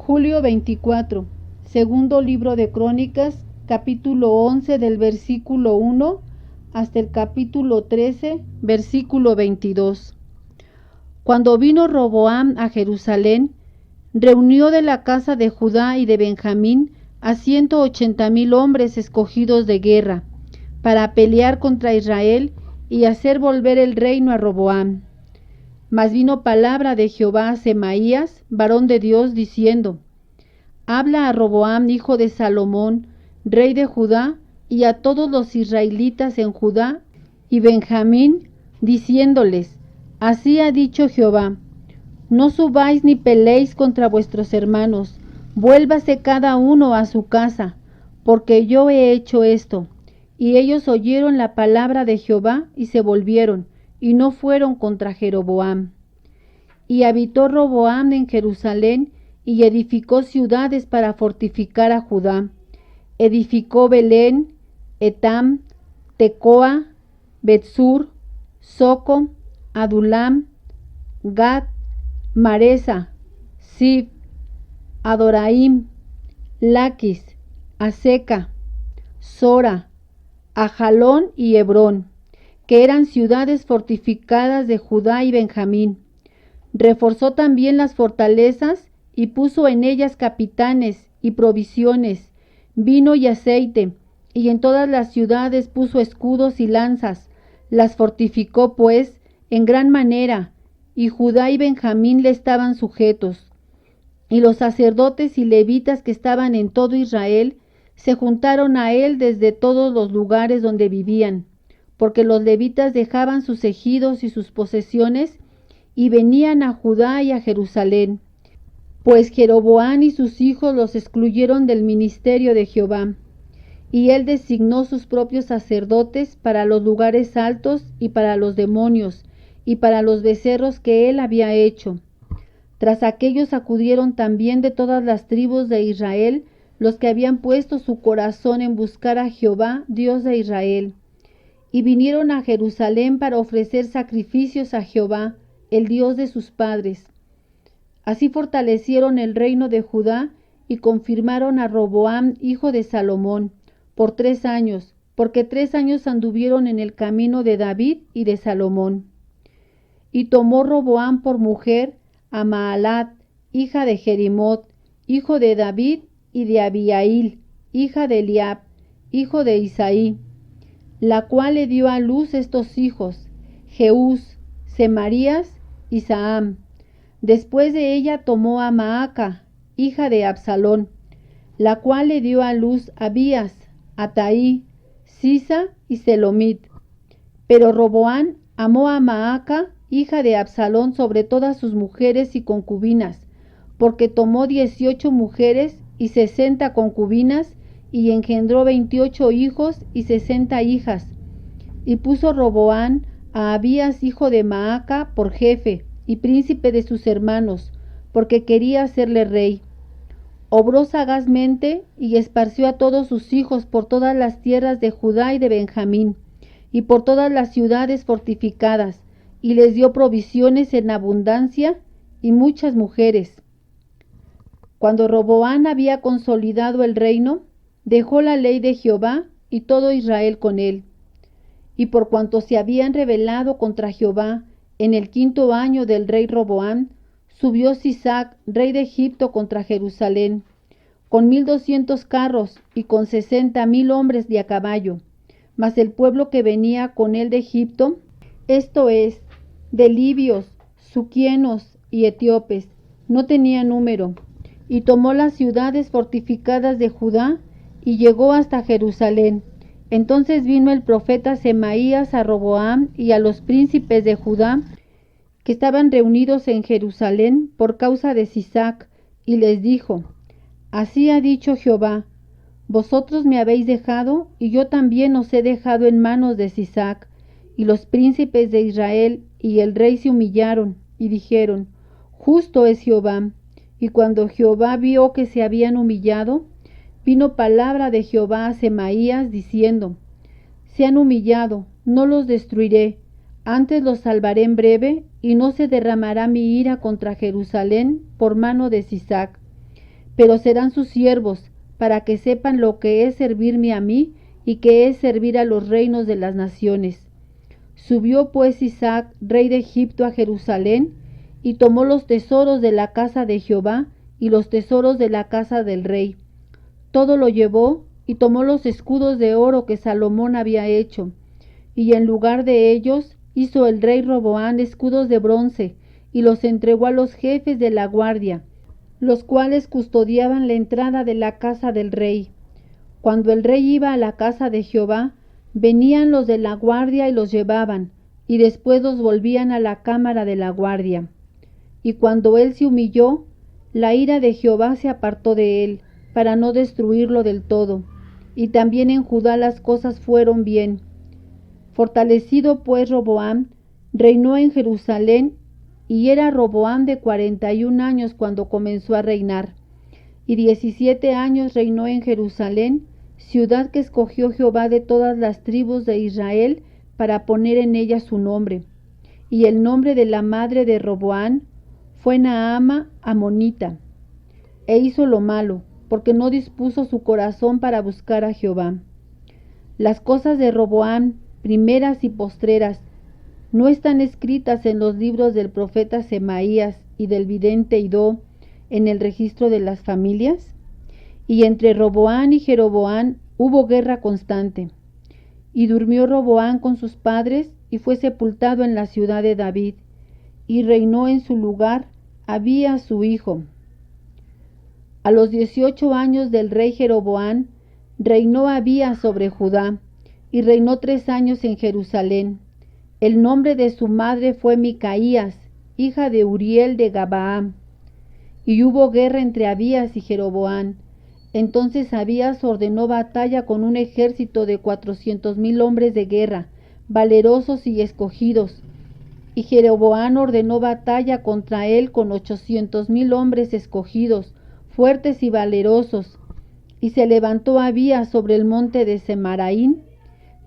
Julio 24, segundo libro de Crónicas, capítulo 11 del versículo 1 hasta el capítulo 13, versículo 22. Cuando vino Roboam a Jerusalén, reunió de la casa de Judá y de Benjamín a 180,000 hombres escogidos de guerra, para pelear contra Israel y hacer volver el reino a Roboam. Mas vino palabra de Jehová a Semaías, varón de Dios, diciendo: Habla a Roboam, hijo de Salomón, rey de Judá, y a todos los israelitas en Judá y Benjamín, diciéndoles: Así ha dicho Jehová: No subáis ni peleéis contra vuestros hermanos, vuélvase cada uno a su casa, porque yo he hecho esto. Y ellos oyeron la palabra de Jehová y se volvieron, y no fueron contra Jeroboam. Y habitó Roboam en Jerusalén, y edificó ciudades para fortificar a Judá. Edificó Belén, Etam, Tecoa, Betsur, Soco, Adulam, Gad, Maresa, Sib, Adoraim, Laquis, Aseca, Sora, Ajalón y Hebrón, que eran ciudades fortificadas de Judá y Benjamín. Reforzó también las fortalezas y puso en ellas capitanes y provisiones, vino y aceite, y en todas las ciudades puso escudos y lanzas. Las fortificó pues en gran manera, y Judá y Benjamín le estaban sujetos. Y los sacerdotes y levitas que estaban en todo Israel se juntaron a él desde todos los lugares donde vivían, porque los levitas dejaban sus ejidos y sus posesiones y venían a Judá y a Jerusalén, pues Jeroboam y sus hijos los excluyeron del ministerio de Jehová. Y él designó sus propios sacerdotes para los lugares altos y para los demonios y para los becerros que él había hecho. Tras aquellos acudieron también de todas las tribus de Israel los que habían puesto su corazón en buscar a Jehová, Dios de Israel, y vinieron a Jerusalén para ofrecer sacrificios a Jehová, el Dios de sus padres. Así fortalecieron el reino de Judá y confirmaron a Roboam, hijo de Salomón, por 3 años, porque 3 años anduvieron en el camino de David y de Salomón. Y tomó Roboam por mujer a Maalat, hija de Jerimot, hijo de David, y de Abiail, hija de Eliab, hijo de Isaí, la cual le dio a luz estos hijos: Jeús, Semarías y Saam. Después de ella tomó a Maaca, hija de Absalón, la cual le dio a luz Abías, Ataí, Sisa y Selomit. Pero Roboam amó a Maaca, hija de Absalón, sobre todas sus mujeres y concubinas, porque tomó 18 mujeres y 60 concubinas, y engendró 28 hijos y 60 hijas. Y puso Roboam a Abías, hijo de Maaca, por jefe y príncipe de sus hermanos, porque quería hacerle rey. Obró sagazmente y esparció a todos sus hijos por todas las tierras de Judá y de Benjamín, y por todas las ciudades fortificadas, y les dio provisiones en abundancia y muchas mujeres. Cuando Roboam había consolidado el reino, dejó la ley de Jehová y todo Israel con él. Y por cuanto se habían rebelado contra Jehová en el 5º año del rey Roboam, subió Sisac, rey de Egipto, contra Jerusalén, con 1,200 carros y con 60,000 hombres de a caballo. Mas el pueblo que venía con él de Egipto, esto es, de libios, suquienos y etíopes, no tenía número, y tomó las ciudades fortificadas de Judá y llegó hasta Jerusalén. Entonces vino el profeta Semaías a Roboam y a los príncipes de Judá que estaban reunidos en Jerusalén por causa de Sisac, y les dijo: Así ha dicho Jehová: Vosotros me habéis dejado, y yo también os he dejado en manos de Sisac. Y los príncipes de Israel y el rey se humillaron y dijeron: Justo es Jehová. Y cuando Jehová vio que se habían humillado, vino palabra de Jehová a Semaías diciendo: Se han humillado, no los destruiré, antes los salvaré en breve, y no se derramará mi ira contra Jerusalén por mano de Sisac. pero serán sus siervos, para que sepan lo que es servirme a mí y que es servir a los reinos de las naciones. Subió pues Isaac, rey de Egipto, a Jerusalén, y tomó los tesoros de la casa de Jehová y los tesoros de la casa del rey. Todo lo llevó, y tomó los escudos de oro que Salomón había hecho, y en lugar de ellos hizo el rey Roboam escudos de bronce, y los entregó a los jefes de la guardia, los cuales custodiaban la entrada de la casa del rey. Cuando el rey iba a la casa de Jehová, venían los de la guardia y los llevaban, y después los volvían a la cámara de la guardia. Y cuando él se humilló, la ira de Jehová se apartó de él, para no destruirlo del todo. Y también en Judá las cosas fueron bien. Fortalecido pues Roboam, reinó en Jerusalén, y era Roboam de 41 años cuando comenzó a reinar. Y 17 años reinó en Jerusalén, ciudad que escogió Jehová de todas las tribus de Israel para poner en ella su nombre. Y el nombre de la madre de Roboam fue Naama Amonita. E hizo lo malo, porque no dispuso su corazón para buscar a Jehová. Las cosas de Roboam, primeras y postreras, ¿no están escritas en los libros del profeta Semaías y del vidente Idó en el registro de las familias? Y entre Roboam y Jeroboam hubo guerra constante. Y durmió Roboam con sus padres y fue sepultado en la ciudad de David, y reinó en su lugar Abías su hijo. A los 18 años del rey Jeroboam, reinó Abías sobre Judá, y reinó 3 años en Jerusalén. El nombre de su madre fue Micaías, hija de Uriel de Gabaam. Y hubo guerra entre Abías y Jeroboam. Entonces Abías ordenó batalla con un ejército de 400,000 hombres de guerra, valerosos y escogidos. Y Jeroboam ordenó batalla contra él con 800,000 hombres escogidos, fuertes y valerosos. Y se levantó Abías sobre el monte de Semaraín,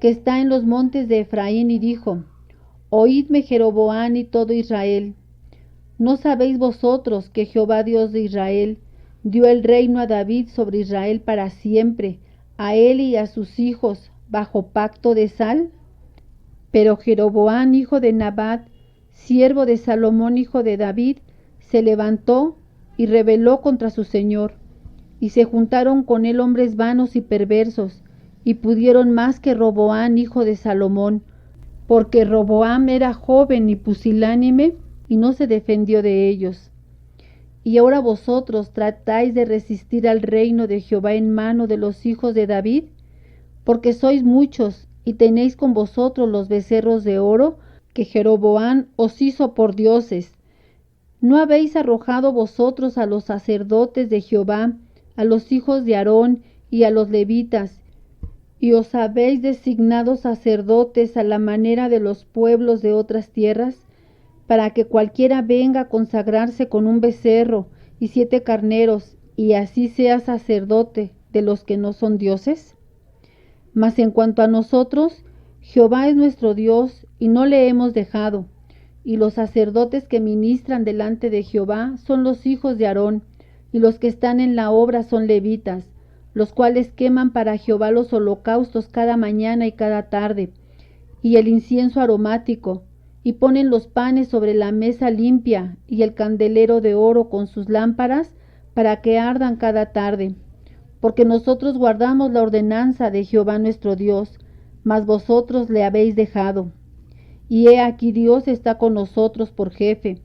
que está en los montes de Efraín, y dijo: Oídme Jeroboam y todo Israel. ¿No sabéis vosotros que Jehová Dios de Israel dio el reino a David sobre Israel para siempre, a él y a sus hijos, bajo pacto de sal? Pero Jeroboam, hijo de Nabat, siervo de Salomón, hijo de David, se levantó y rebeló contra su señor, y se juntaron con él hombres vanos y perversos, y pudieron más que Roboam, hijo de Salomón, porque Roboam era joven y pusilánime, y no se defendió de ellos. Y ahora vosotros tratáis de resistir al reino de Jehová en mano de los hijos de David, porque sois muchos, y tenéis con vosotros los becerros de oro que Jeroboam os hizo por dioses. ¿No habéis arrojado vosotros a los sacerdotes de Jehová, a los hijos de Aarón y a los levitas, y os habéis designado sacerdotes a la manera de los pueblos de otras tierras, para que cualquiera venga a consagrarse con un becerro y 7 carneros, y así sea sacerdote de los que no son dioses? Mas en cuanto a nosotros, Jehová es nuestro Dios, y no le hemos dejado, y los sacerdotes que ministran delante de Jehová son los hijos de Aarón, y los que están en la obra son levitas, los cuales queman para Jehová los holocaustos cada mañana y cada tarde, y el incienso aromático, y ponen los panes sobre la mesa limpia, y el candelero de oro con sus lámparas, para que ardan cada tarde. Porque nosotros guardamos la ordenanza de Jehová nuestro Dios, mas vosotros le habéis dejado. Y he aquí Dios está con nosotros por jefe,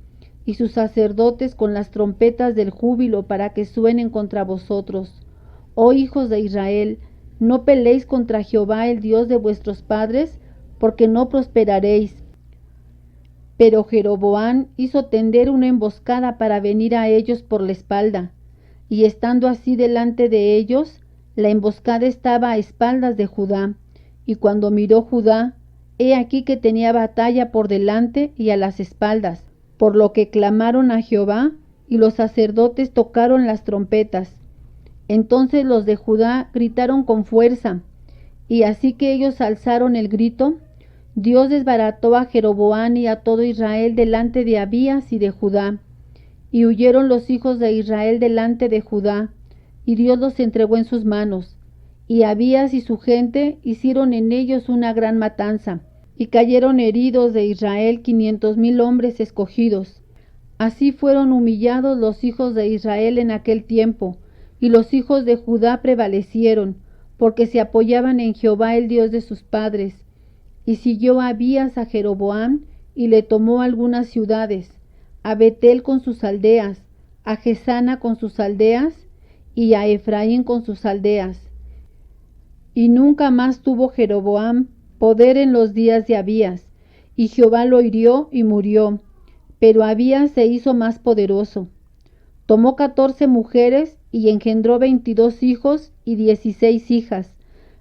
y sus sacerdotes con las trompetas del júbilo para que suenen contra vosotros. Oh hijos de Israel, no peleéis contra Jehová el Dios de vuestros padres, porque no prosperaréis. Pero Jeroboam hizo tender una emboscada para venir a ellos por la espalda, y estando así delante de ellos, la emboscada estaba a espaldas de Judá, y cuando miró Judá, he aquí que tenía batalla por delante y a las espaldas, por lo que clamaron a Jehová, y los sacerdotes tocaron las trompetas. Entonces los de Judá gritaron con fuerza, y así que ellos alzaron el grito, Dios desbarató a Jeroboam y a todo Israel delante de Abías y de Judá. Y huyeron los hijos de Israel delante de Judá, y Dios los entregó en sus manos. Y Abías y su gente hicieron en ellos una gran matanza, y cayeron heridos de Israel 500,000 hombres escogidos. Así fueron humillados los hijos de Israel en aquel tiempo, y los hijos de Judá prevalecieron, porque se apoyaban en Jehová el Dios de sus padres. Y siguió Abías a Jeroboam, y le tomó algunas ciudades, a Betel con sus aldeas, a Gesana con sus aldeas, y a Efraín con sus aldeas. Y nunca más tuvo Jeroboam poder en los días de Abías, y Jehová lo hirió y murió, pero Abías se hizo más poderoso. Tomó 14 mujeres y engendró 22 hijos y 16 hijas.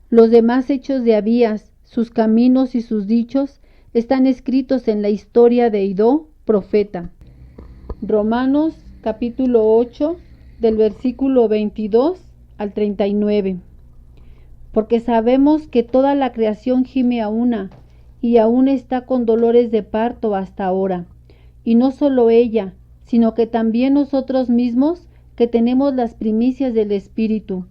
Los demás hechos de Abías, sus caminos y sus dichos, están escritos en la historia de Idó, profeta. Romanos capítulo 8, del versículo 22 al 39. Porque sabemos que toda la creación gime a una, y aún está con dolores de parto hasta ahora. Y no solo ella, sino que también nosotros mismos, que tenemos las primicias del Espíritu.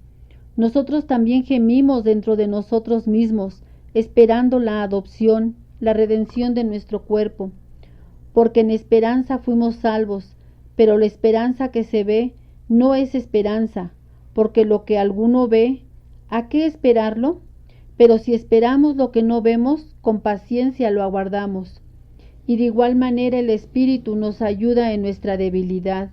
Nosotros también gemimos dentro de nosotros mismos, esperando la adopción, la redención de nuestro cuerpo. Porque en esperanza fuimos salvos, pero la esperanza que se ve no es esperanza, porque lo que alguno ve, ¿a qué esperarlo? Pero si esperamos lo que no vemos, con paciencia lo aguardamos. Y de igual manera el Espíritu nos ayuda en nuestra debilidad.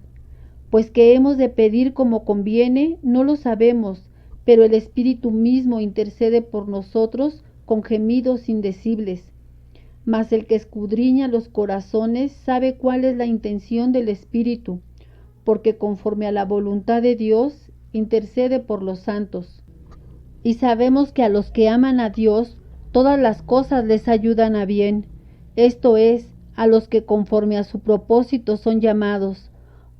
Pues que hemos de pedir como conviene, no lo sabemos, pero el Espíritu mismo intercede por nosotros con gemidos indecibles. Mas el que escudriña los corazones sabe cuál es la intención del Espíritu, porque conforme a la voluntad de Dios intercede por los santos. Y sabemos que a los que aman a Dios, todas las cosas les ayudan a bien, esto es, a los que conforme a su propósito son llamados,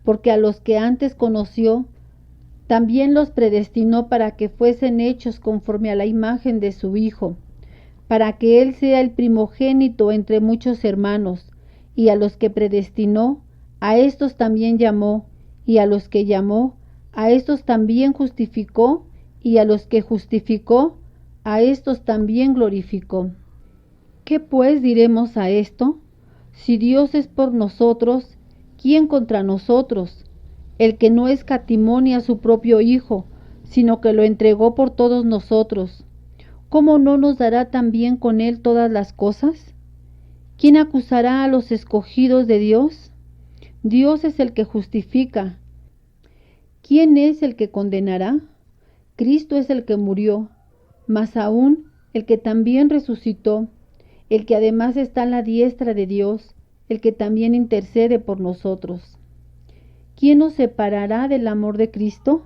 porque a los que antes conoció, también los predestinó para que fuesen hechos conforme a la imagen de su Hijo, para que Él sea el primogénito entre muchos hermanos. Y a los que predestinó, a estos también llamó, y a los que llamó, a estos también justificó, y a los que justificó, a estos también glorificó. ¿Qué pues diremos a esto? Si Dios es por nosotros, ¿quién contra nosotros? El que no escatimó a su propio Hijo, sino que lo entregó por todos nosotros, ¿cómo no nos dará también con Él todas las cosas? ¿Quién acusará a los escogidos de Dios? Dios es el que justifica. ¿Quién es el que condenará? Cristo es el que murió, mas aún el que también resucitó, el que además está a la diestra de Dios, el que también intercede por nosotros. ¿Quién nos separará del amor de Cristo?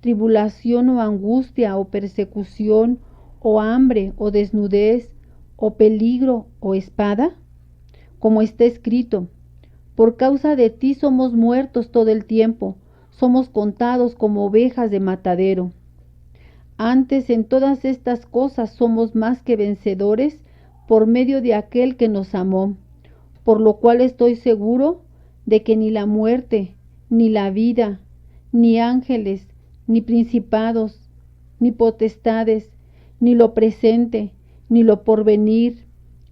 ¿Tribulación o angustia o persecución o hambre o desnudez o peligro o espada? Como está escrito, por causa de ti somos muertos todo el tiempo, somos contados como ovejas de matadero. Antes en todas estas cosas somos más que vencedores por medio de aquel que nos amó, por lo cual estoy seguro de que ni la muerte, ni la vida, ni ángeles, ni principados, ni potestades, ni lo presente, ni lo porvenir,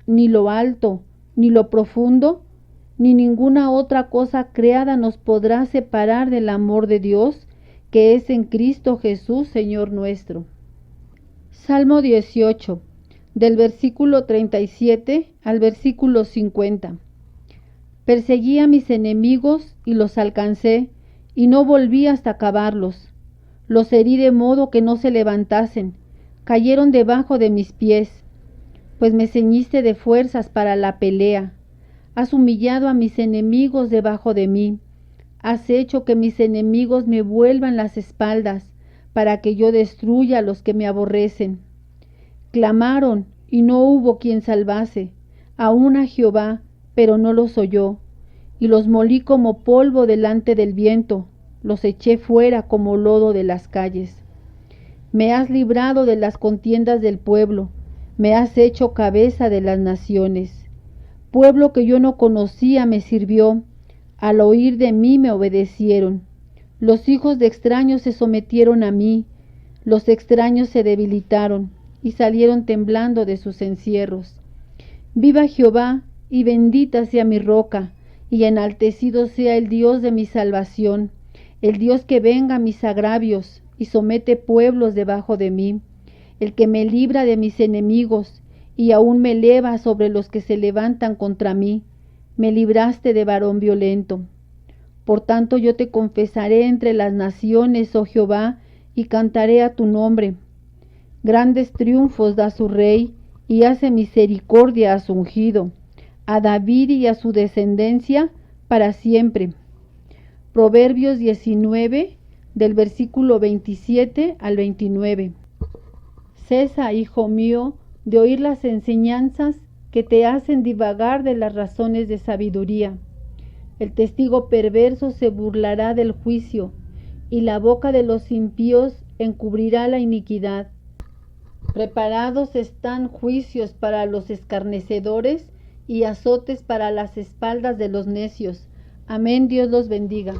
ni lo alto, ni lo profundo, ni ninguna otra cosa creada nos podrá separar del amor de Dios, que es en Cristo Jesús, Señor nuestro. Salmo 18, del versículo 37 al versículo 50. Perseguí a mis enemigos y los alcancé, y no volví hasta acabarlos. Los herí de modo que no se levantasen, cayeron debajo de mis pies. Pues me ceñiste de fuerzas para la pelea. Has humillado a mis enemigos debajo de mí. Has hecho que mis enemigos me vuelvan las espaldas, para que yo destruya a los que me aborrecen. Clamaron, y no hubo quien salvase, aun a Jehová, pero no los oyó. Y los molí como polvo delante del viento, los eché fuera como lodo de las calles. Me has librado de las contiendas del pueblo, me has hecho cabeza de las naciones. Pueblo que yo no conocía me sirvió, Al oír de mí me obedecieron. Los hijos de extraños se sometieron a mí. Los extraños se debilitaron y salieron temblando de sus encierros. Viva Jehová, y bendita sea mi roca, y enaltecido sea el Dios de mi salvación, el Dios que venga mis agravios y somete pueblos debajo de mí, el que me libra de mis enemigos y aún me eleva sobre los que se levantan contra mí. Me libraste de varón violento. Por tanto yo te confesaré entre las naciones, oh Jehová, y cantaré a tu nombre. Grandes triunfos da su rey, y hace misericordia a su ungido, a David y a su descendencia para siempre. Proverbios 19, del versículo 27 al 29. Cesa, hijo mío, de oír las enseñanzas que te hacen divagar de las razones de sabiduría. El testigo perverso se burlará del juicio, y la boca de los impíos encubrirá la iniquidad. Preparados están juicios para los escarnecedores y azotes para las espaldas de los necios. Amén. Dios los bendiga.